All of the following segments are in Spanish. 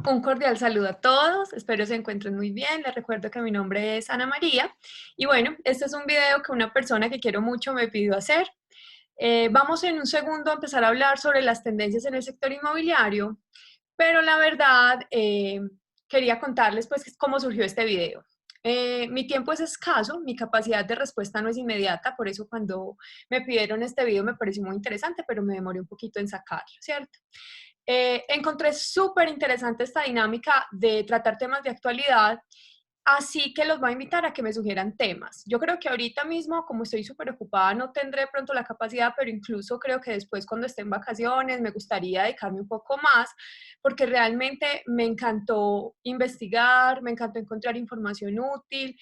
Un cordial saludo a todos, espero se encuentren muy bien. Les recuerdo que mi nombre es Ana María y bueno, este es un video que una persona que quiero mucho me pidió hacer. Vamos en un segundo a empezar a hablar sobre las tendencias en el sector inmobiliario, pero la verdad quería contarles pues cómo surgió este video. Mi tiempo es escaso, mi capacidad de respuesta no es inmediata, por eso cuando me pidieron este video me pareció muy interesante, pero me demoré un poquito en sacarlo, ¿cierto? Encontré súper interesante esta dinámica de tratar temas de actualidad, así que los voy a invitar a que me sugieran temas. Yo creo que ahorita mismo, como estoy súper ocupada, no tendré pronto la capacidad, pero incluso creo que después cuando esté en vacaciones me gustaría dedicarme un poco más, porque realmente me encantó investigar, me encantó encontrar información útil,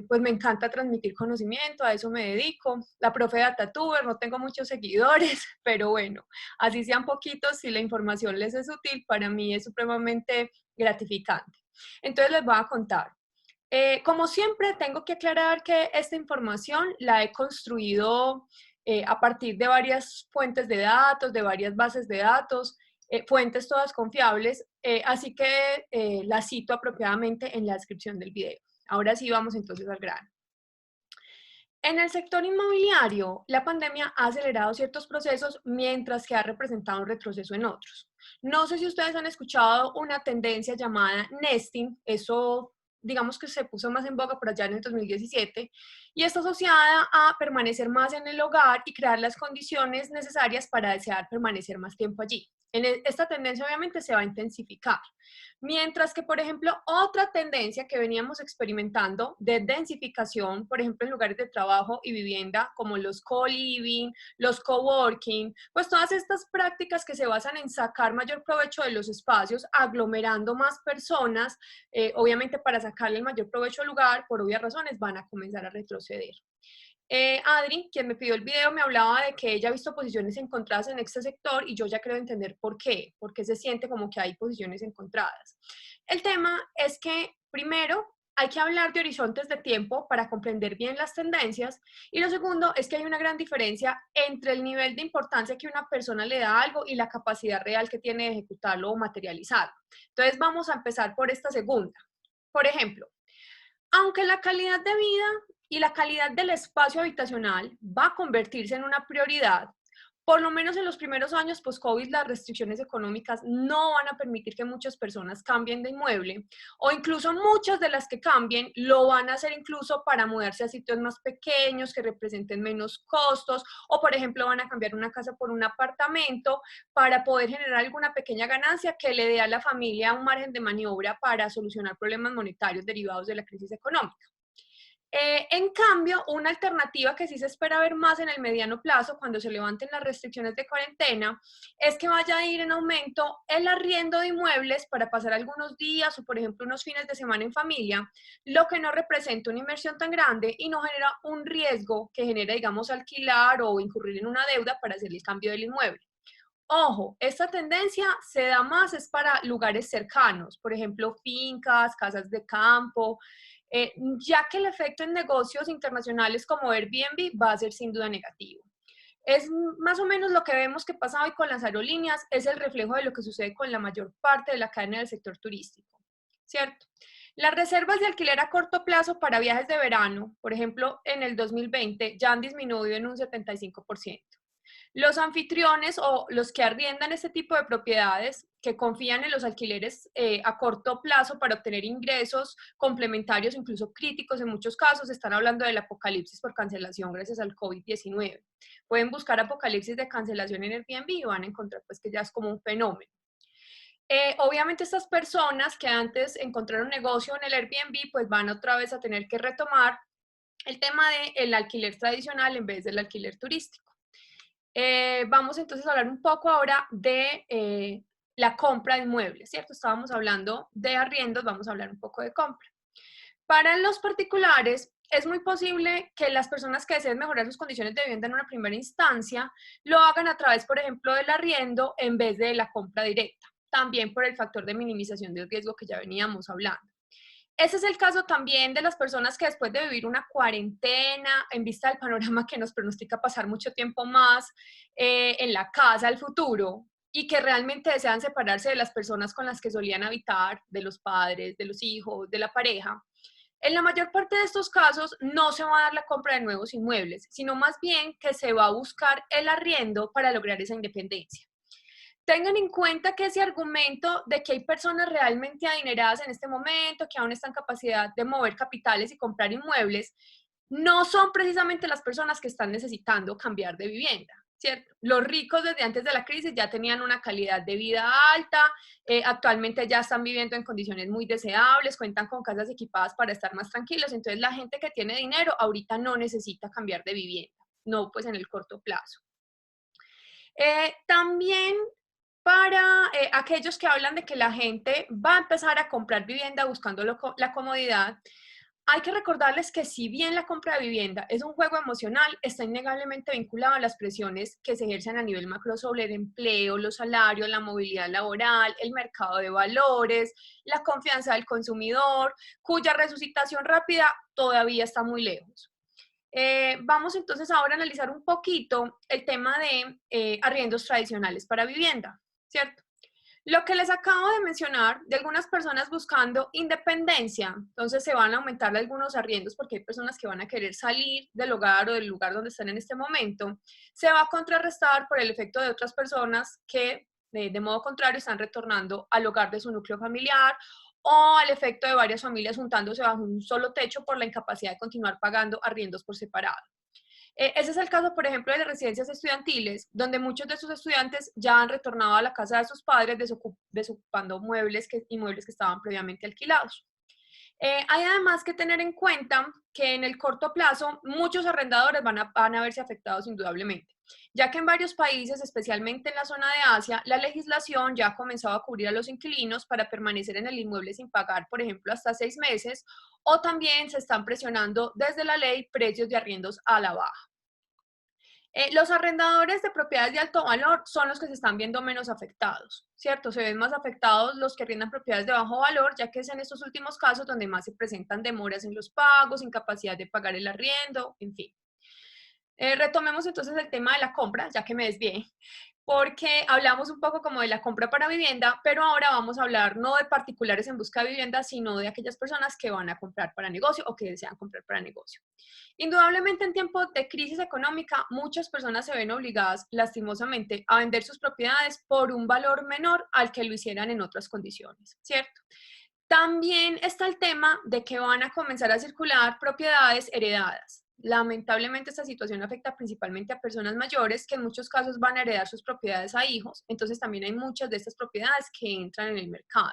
pues me encanta transmitir conocimiento, a eso me dedico. La profe DataTuber, no tengo muchos seguidores, pero bueno, así sean poquitos, si la información les es útil, para mí es supremamente gratificante. Entonces les voy a contar. Como siempre, tengo que aclarar que esta información la he construido a partir de varias fuentes de datos, de varias bases de datos, fuentes todas confiables, así que la cito apropiadamente en la descripción del video. Ahora sí, vamos entonces al grano. En el sector inmobiliario, la pandemia ha acelerado ciertos procesos mientras que ha representado un retroceso en otros. No sé si ustedes han escuchado una tendencia llamada nesting, eso digamos que se puso más en boga por allá en el 2017, y está asociada a permanecer más en el hogar y crear las condiciones necesarias para desear permanecer más tiempo allí. Esta tendencia obviamente se va a intensificar. Mientras que, por ejemplo, otra tendencia que veníamos experimentando de densificación, por ejemplo, en lugares de trabajo y vivienda, como los co-living, los coworking, pues todas estas prácticas que se basan en sacar mayor provecho de los espacios, aglomerando más personas, obviamente para sacarle el mayor provecho al lugar, por obvias razones, van a comenzar a retroceder. Adri, quien me pidió el video, me hablaba de que ella ha visto posiciones encontradas en este sector y yo ya creo entender por qué se siente como que hay posiciones encontradas. El tema es que, primero, hay que hablar de horizontes de tiempo para comprender bien las tendencias y lo segundo es que hay una gran diferencia entre el nivel de importancia que una persona le da a algo y la capacidad real que tiene de ejecutarlo o materializarlo. Entonces vamos a empezar por esta segunda. Por ejemplo, aunque la calidad de vida y la calidad del espacio habitacional va a convertirse en una prioridad, por lo menos en los primeros años post-COVID, las restricciones económicas no van a permitir que muchas personas cambien de inmueble o incluso muchas de las que cambien lo van a hacer incluso para mudarse a sitios más pequeños que representen menos costos o por ejemplo van a cambiar una casa por un apartamento para poder generar alguna pequeña ganancia que le dé a la familia un margen de maniobra para solucionar problemas monetarios derivados de la crisis económica. En cambio, una alternativa que sí se espera ver más en el mediano plazo, cuando se levanten las restricciones de cuarentena, es que vaya a ir en aumento el arriendo de inmuebles para pasar algunos días o, por ejemplo, unos fines de semana en familia, lo que no representa una inversión tan grande y no genera un riesgo que genera, digamos, alquilar o incurrir en una deuda para hacer el cambio del inmueble. Ojo, esta tendencia se da más es para lugares cercanos, por ejemplo, fincas, casas de campo, ya que el efecto en negocios internacionales como Airbnb va a ser sin duda negativo. Es más o menos lo que vemos que pasa hoy con las aerolíneas, es el reflejo de lo que sucede con la mayor parte de la cadena del sector turístico, ¿cierto? Las reservas de alquiler a corto plazo para viajes de verano, por ejemplo, en el 2020 ya han disminuido en un 75%. Los anfitriones o los que arriendan este tipo de propiedades, que confían en los alquileres a corto plazo para obtener ingresos complementarios, incluso críticos en muchos casos, están hablando del apocalipsis por cancelación gracias al COVID-19. Pueden buscar apocalipsis de cancelación en Airbnb y van a encontrar pues que ya es como un fenómeno. Obviamente estas personas que antes encontraron negocio en el Airbnb, pues van otra vez a tener que retomar el tema del alquiler tradicional en vez del alquiler turístico. Vamos entonces a hablar un poco ahora de la compra de inmuebles, ¿cierto? Estábamos hablando de arriendos, vamos a hablar un poco de compra. Para los particulares, es muy posible que las personas que deseen mejorar sus condiciones de vivienda en una primera instancia lo hagan a través, por ejemplo, del arriendo en vez de la compra directa. También por el factor de minimización del riesgo que ya veníamos hablando. Ese es el caso también de las personas que después de vivir una cuarentena, en vista del panorama que nos pronostica pasar mucho tiempo más en la casa al futuro, y que realmente desean separarse de las personas con las que solían habitar, de los padres, de los hijos, de la pareja. En la mayor parte de estos casos no se va a dar la compra de nuevos inmuebles, sino más bien que se va a buscar el arriendo para lograr esa independencia. Tengan en cuenta que ese argumento de que hay personas realmente adineradas en este momento, que aún están en capacidad de mover capitales y comprar inmuebles, no son precisamente las personas que están necesitando cambiar de vivienda, ¿cierto? Los ricos desde antes de la crisis ya tenían una calidad de vida alta, actualmente ya están viviendo en condiciones muy deseables, cuentan con casas equipadas para estar más tranquilos, entonces la gente que tiene dinero ahorita no necesita cambiar de vivienda, no pues en el corto plazo. También para aquellos que hablan de que la gente va a empezar a comprar vivienda buscando la comodidad, hay que recordarles que si bien la compra de vivienda es un juego emocional, está innegablemente vinculado a las presiones que se ejercen a nivel macro sobre el empleo, los salarios, la movilidad laboral, el mercado de valores, la confianza del consumidor, cuya resucitación rápida todavía está muy lejos. Vamos entonces ahora a analizar un poquito el tema de arriendos tradicionales para vivienda, ¿cierto? Lo que les acabo de mencionar de algunas personas buscando independencia, entonces se van a aumentar algunos arriendos porque hay personas que van a querer salir del hogar o del lugar donde están en este momento, se va a contrarrestar por el efecto de otras personas que de modo contrario están retornando al hogar de su núcleo familiar o al efecto de varias familias juntándose bajo un solo techo por la incapacidad de continuar pagando arriendos por separado. Ese es el caso, por ejemplo, de las residencias estudiantiles, donde muchos de sus estudiantes ya han retornado a la casa de sus padres desocupando inmuebles que estaban previamente alquilados. Hay además que tener en cuenta que en el corto plazo muchos arrendadores van a verse afectados indudablemente, ya que en varios países, especialmente en la zona de Asia, la legislación ya ha comenzado a cubrir a los inquilinos para permanecer en el inmueble sin pagar, por ejemplo, hasta 6 meses, o también se están presionando desde la ley precios de arriendos a la baja. Los arrendadores de propiedades de alto valor son los que se están viendo menos afectados, ¿cierto? Se ven más afectados los que arriendan propiedades de bajo valor, ya que es en estos últimos casos donde más se presentan demoras en los pagos, incapacidad de pagar el arriendo, en fin. Retomemos entonces el tema de la compra, ya que me desvié, porque hablamos un poco como de la compra para vivienda, pero ahora vamos a hablar no de particulares en busca de vivienda, sino de aquellas personas que van a comprar para negocio o que desean comprar para negocio. Indudablemente en tiempos de crisis económica, muchas personas se ven obligadas, lastimosamente, a vender sus propiedades por un valor menor al que lo hicieran en otras condiciones, ¿cierto? También está el tema de que van a comenzar a circular propiedades heredadas. Lamentablemente esta situación afecta principalmente a personas mayores que en muchos casos van a heredar sus propiedades a hijos, entonces también hay muchas de estas propiedades que entran en el mercado.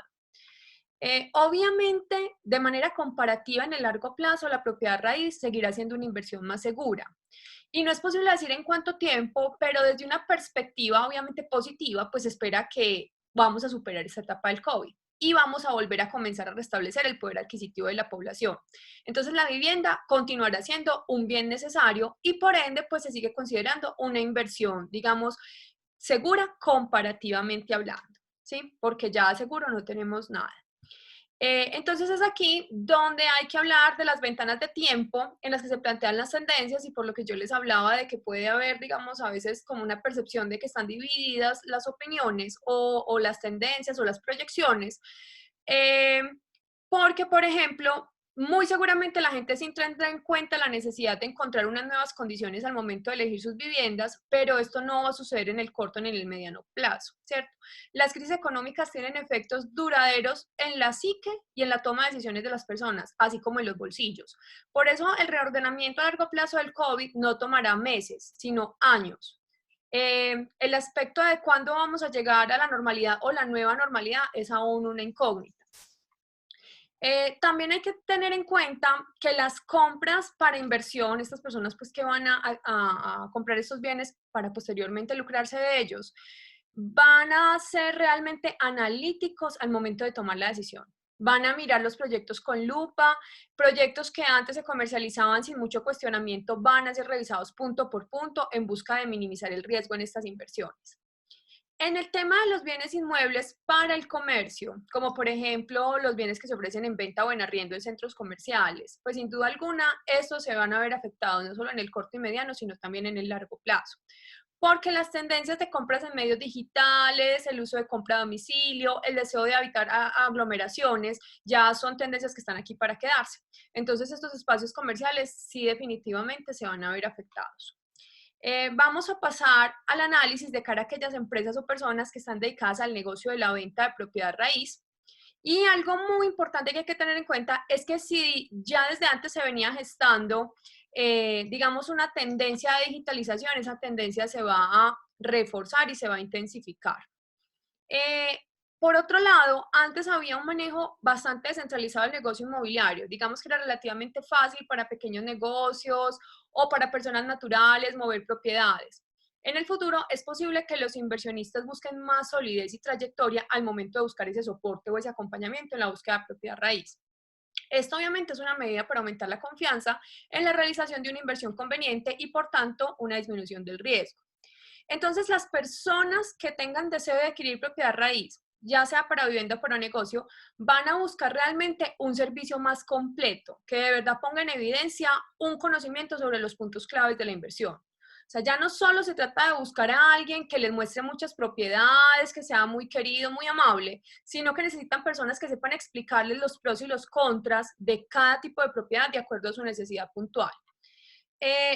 Obviamente, de manera comparativa en el largo plazo, la propiedad raíz seguirá siendo una inversión más segura. Y no es posible decir en cuánto tiempo, pero desde una perspectiva obviamente positiva, pues espera que vamos a superar esta etapa del COVID y vamos a volver a comenzar a restablecer el poder adquisitivo de la población. Entonces la vivienda continuará siendo un bien necesario y por ende pues se sigue considerando una inversión, digamos, segura comparativamente hablando, ¿sí? Porque ya seguro no tenemos nada. Entonces es aquí donde hay que hablar de las ventanas de tiempo en las que se plantean las tendencias y por lo que yo les hablaba de que puede haber, digamos, a veces como una percepción de que están divididas las opiniones o las tendencias o las proyecciones. Eh, Porque, por ejemplo, muy seguramente la gente sí tendrá en cuenta la necesidad de encontrar unas nuevas condiciones al momento de elegir sus viviendas, pero esto no va a suceder en el corto ni en el mediano plazo, ¿cierto? Las crisis económicas tienen efectos duraderos en la psique y en la toma de decisiones de las personas, así como en los bolsillos. Por eso el reordenamiento a largo plazo del COVID no tomará meses, sino años. El aspecto de cuándo vamos a llegar a la normalidad o la nueva normalidad es aún una incógnita. También hay que tener en cuenta que las compras para inversión, estas personas pues que van a comprar estos bienes para posteriormente lucrarse de ellos, van a ser realmente analíticos al momento de tomar la decisión. Van a mirar los proyectos con lupa, proyectos que antes se comercializaban sin mucho cuestionamiento van a ser revisados punto por punto en busca de minimizar el riesgo en estas inversiones. En el tema de los bienes inmuebles para el comercio, como por ejemplo los bienes que se ofrecen en venta o en arriendo en centros comerciales, pues sin duda alguna estos se van a ver afectados no solo en el corto y mediano, sino también en el largo plazo. porque las tendencias de compras en medios digitales, el uso de compra a domicilio, el deseo de habitar aglomeraciones, ya son tendencias que están aquí para quedarse. Entonces, estos espacios comerciales sí definitivamente se van a ver afectados. Vamos a pasar al análisis de cara a aquellas empresas o personas que están dedicadas al negocio de la venta de propiedad raíz. Y algo muy importante que hay que tener en cuenta es que si ya desde antes se venía gestando, digamos, una tendencia de digitalización, esa tendencia se va a reforzar y se va a intensificar. Por otro lado, antes había un manejo bastante descentralizado del negocio inmobiliario. Digamos que era relativamente fácil para pequeños negocios o para personas naturales mover propiedades. En el futuro es posible que los inversionistas busquen más solidez y trayectoria al momento de buscar ese soporte o ese acompañamiento en la búsqueda de propiedad raíz. Esto obviamente es una medida para aumentar la confianza en la realización de una inversión conveniente y por tanto una disminución del riesgo. Entonces, las personas que tengan deseo de adquirir propiedad raíz, ya sea para vivienda o para negocio, van a buscar realmente un servicio más completo, que de verdad ponga en evidencia un conocimiento sobre los puntos claves de la inversión. O sea, ya no solo se trata de buscar a alguien que les muestre muchas propiedades, que sea muy querido, muy amable, sino que necesitan personas que sepan explicarles los pros y los contras de cada tipo de propiedad de acuerdo a su necesidad puntual.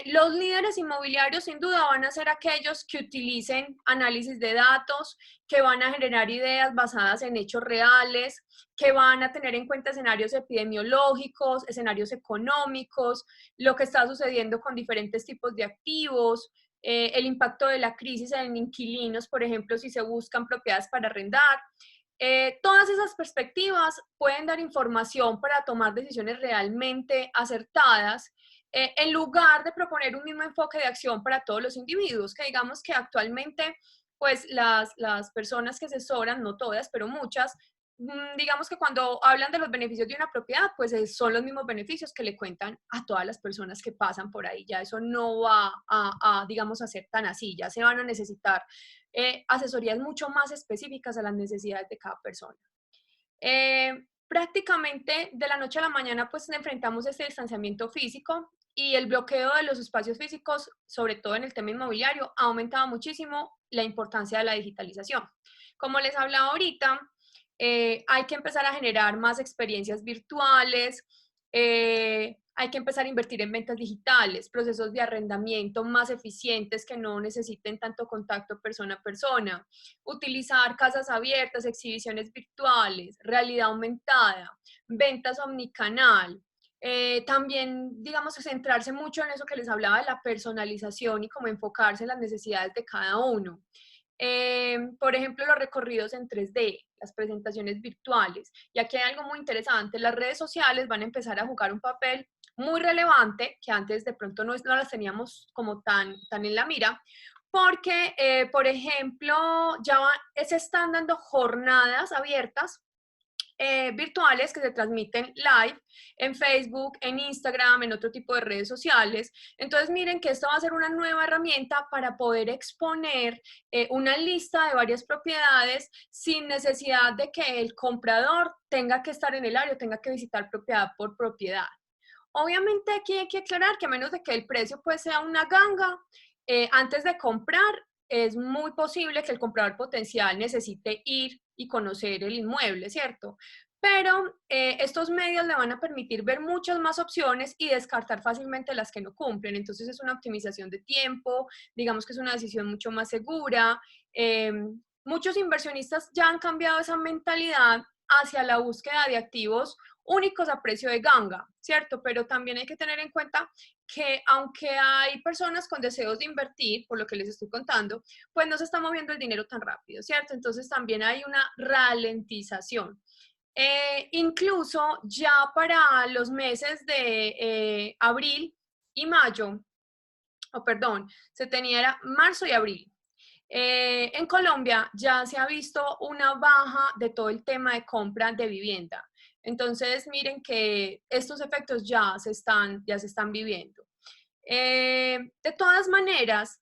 Los líderes inmobiliarios sin duda van a ser aquellos que utilicen análisis de datos, que van a generar ideas basadas en hechos reales, que van a tener en cuenta escenarios epidemiológicos, escenarios económicos, lo que está sucediendo con diferentes tipos de activos, el impacto de la crisis en inquilinos, por ejemplo, si se buscan propiedades para arrendar. Todas esas perspectivas pueden dar información para tomar decisiones realmente acertadas en lugar de proponer un mismo enfoque de acción para todos los individuos, que digamos que actualmente, pues las personas que asesoran, no todas, pero muchas, digamos que cuando hablan de los beneficios de una propiedad, pues son los mismos beneficios que le cuentan a todas las personas que pasan por ahí. Ya eso no va digamos, a ser tan así, ya se van a necesitar asesorías mucho más específicas a las necesidades de cada persona. Prácticamente de la noche a la mañana pues enfrentamos este distanciamiento físico y el bloqueo de los espacios físicos, sobre todo en el tema inmobiliario, ha aumentado muchísimo la importancia de la digitalización. Como les hablaba ahorita, hay que empezar a generar más experiencias virtuales, hay que empezar a invertir en ventas digitales, procesos de arrendamiento más eficientes que no necesiten tanto contacto persona a persona, utilizar casas abiertas, exhibiciones virtuales, realidad aumentada, ventas omnicanal. También, digamos, centrarse mucho en eso que les hablaba de la personalización y cómo enfocarse en las necesidades de cada uno. Por ejemplo, los recorridos en 3D, las presentaciones virtuales. Y aquí hay algo muy interesante, las redes sociales van a empezar a jugar un papel muy relevante, que antes de pronto no las teníamos como tan en la mira, porque, por ejemplo, se están dando jornadas abiertas virtuales que se transmiten live en Facebook, en Instagram, en otro tipo de redes sociales. Entonces miren que esto va a ser una nueva herramienta para poder exponer una lista de varias propiedades sin necesidad de que el comprador tenga que estar en el área, tenga que visitar propiedad por propiedad. Obviamente aquí hay que aclarar que a menos de que el precio pues sea una ganga, antes de comprar es muy posible que el comprador potencial necesite ir y conocer el inmueble, ¿cierto? Pero estos medios le van a permitir ver muchas más opciones y descartar fácilmente las que no cumplen. Entonces es una optimización de tiempo, digamos que es una decisión mucho más segura. Muchos inversionistas ya han cambiado esa mentalidad hacia la búsqueda de activos únicos a precio de ganga, ¿cierto? Pero también hay que tener en cuenta que aunque hay personas con deseos de invertir, por lo que les estoy contando, pues no se está moviendo el dinero tan rápido, ¿cierto? Entonces también hay una ralentización. Incluso ya para los meses de abril y mayo, o perdón, se tenía era marzo y abril. En Colombia ya se ha visto una baja de todo el tema de compra de vivienda. Entonces, miren que estos efectos ya se están viviendo. De todas maneras,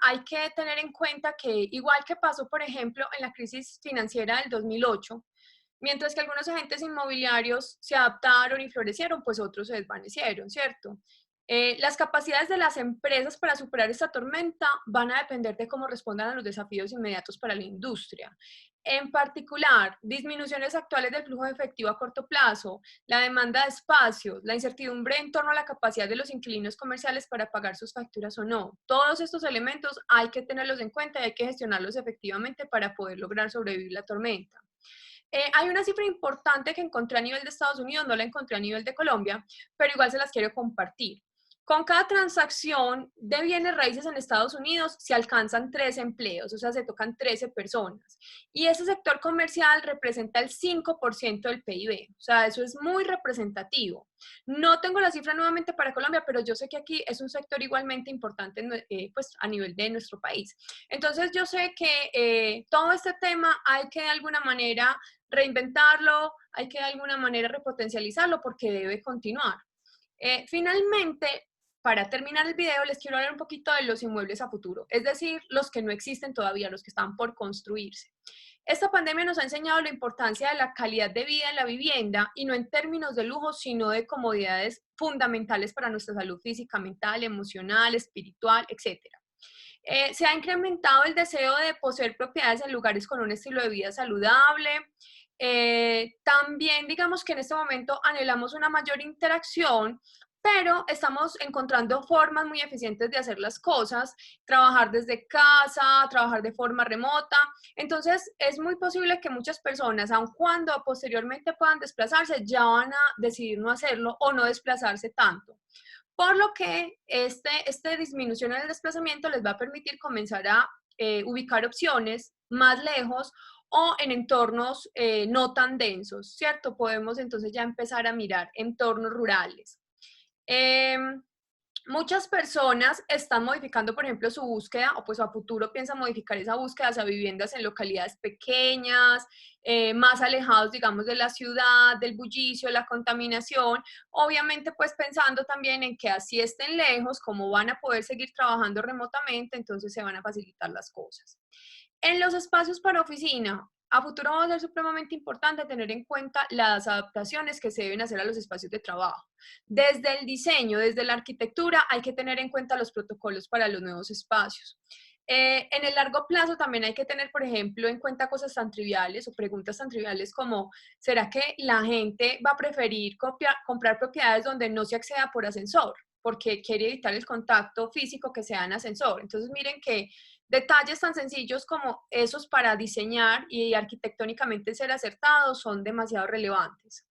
hay que tener en cuenta que igual que pasó, por ejemplo, en la crisis financiera del 2008, mientras que algunos agentes inmobiliarios se adaptaron y florecieron, pues otros se desvanecieron, ¿cierto? Las capacidades de las empresas para superar esta tormenta van a depender de cómo respondan a los desafíos inmediatos para la industria. En particular, disminuciones actuales del flujo de efectivo a corto plazo, la demanda de espacios, la incertidumbre en torno a la capacidad de los inquilinos comerciales para pagar sus facturas o no. Todos estos elementos hay que tenerlos en cuenta y hay que gestionarlos efectivamente para poder lograr sobrevivir la tormenta. Hay una cifra importante que encontré a nivel de Estados Unidos, no la encontré a nivel de Colombia, pero igual se las quiero compartir. Con cada transacción de bienes raíces en Estados Unidos se alcanzan 13 empleos, o sea, se tocan 13 personas. Y ese sector comercial representa el 5% del PIB, o sea, eso es muy representativo. No tengo la cifra nuevamente para Colombia, pero yo sé que aquí es un sector igualmente importante pues, a nivel de nuestro país. Entonces, yo sé que todo este tema hay que de alguna manera reinventarlo, hay que de alguna manera repotencializarlo porque debe continuar. Finalmente, para terminar el video, les quiero hablar un poquito de los inmuebles a futuro, es decir, los que no existen todavía, los que están por construirse. Esta pandemia nos ha enseñado la importancia de la calidad de vida en la vivienda y no en términos de lujo, sino de comodidades fundamentales para nuestra salud física, mental, emocional, espiritual, etc. Se ha incrementado el deseo de poseer propiedades en lugares con un estilo de vida saludable. También digamos que en este momento anhelamos una mayor interacción, pero estamos encontrando formas muy eficientes de hacer las cosas, trabajar desde casa, trabajar de forma remota. Entonces, es muy posible que muchas personas, aun cuando posteriormente puedan desplazarse, ya van a decidir no hacerlo o no desplazarse tanto. Por lo que esta disminución en el desplazamiento les va a permitir comenzar a ubicar opciones más lejos o en entornos no tan densos, ¿cierto? Podemos entonces ya empezar a mirar entornos rurales. Muchas personas están modificando, por ejemplo, su búsqueda, o pues a futuro piensan modificar esa búsqueda hacia viviendas en localidades pequeñas, más alejados, digamos, de la ciudad, del bullicio, de la contaminación, obviamente pues pensando también en que así estén lejos, como van a poder seguir trabajando remotamente, entonces se van a facilitar las cosas. En los espacios para oficina, a futuro va a ser supremamente importante tener en cuenta las adaptaciones que se deben hacer a los espacios de trabajo. Desde el diseño, desde la arquitectura, hay que tener en cuenta los protocolos para los nuevos espacios. En el largo plazo también hay que tener, por ejemplo, en cuenta cosas tan triviales o preguntas tan triviales como, ¿será que la gente va a preferir comprar propiedades donde no se acceda por ascensor? Porque quiere evitar el contacto físico que sea en ascensor. Entonces, miren que detalles tan sencillos como esos para diseñar y arquitectónicamente ser acertados son demasiado relevantes.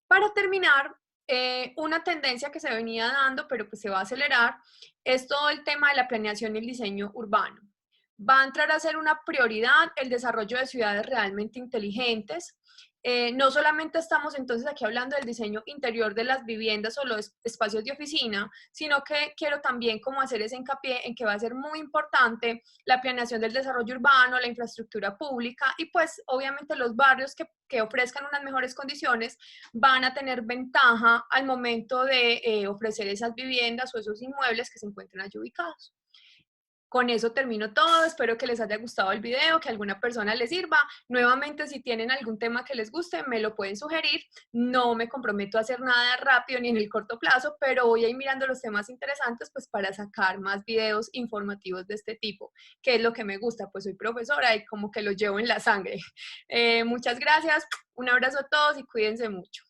Para terminar, una tendencia que se venía dando, pero que se va a acelerar, es todo el tema de la planeación y el diseño urbano. Va a entrar a ser una prioridad el desarrollo de ciudades realmente inteligentes. No solamente estamos entonces aquí hablando del diseño interior de las viviendas o los espacios de oficina, sino que quiero también como hacer ese hincapié en que va a ser muy importante la planeación del desarrollo urbano, la infraestructura pública y pues obviamente los barrios que ofrezcan unas mejores condiciones van a tener ventaja al momento de ofrecer esas viviendas o esos inmuebles que se encuentren allí ubicados. Con eso termino todo, espero que les haya gustado el video, que a alguna persona les sirva. Nuevamente, si tienen algún tema que les guste, me lo pueden sugerir. No me comprometo a hacer nada rápido ni en el corto plazo, pero voy a ir mirando los temas interesantes pues para sacar más videos informativos de este tipo, que es lo que me gusta, pues soy profesora y como que lo llevo en la sangre. Muchas gracias, un abrazo a todos y cuídense mucho.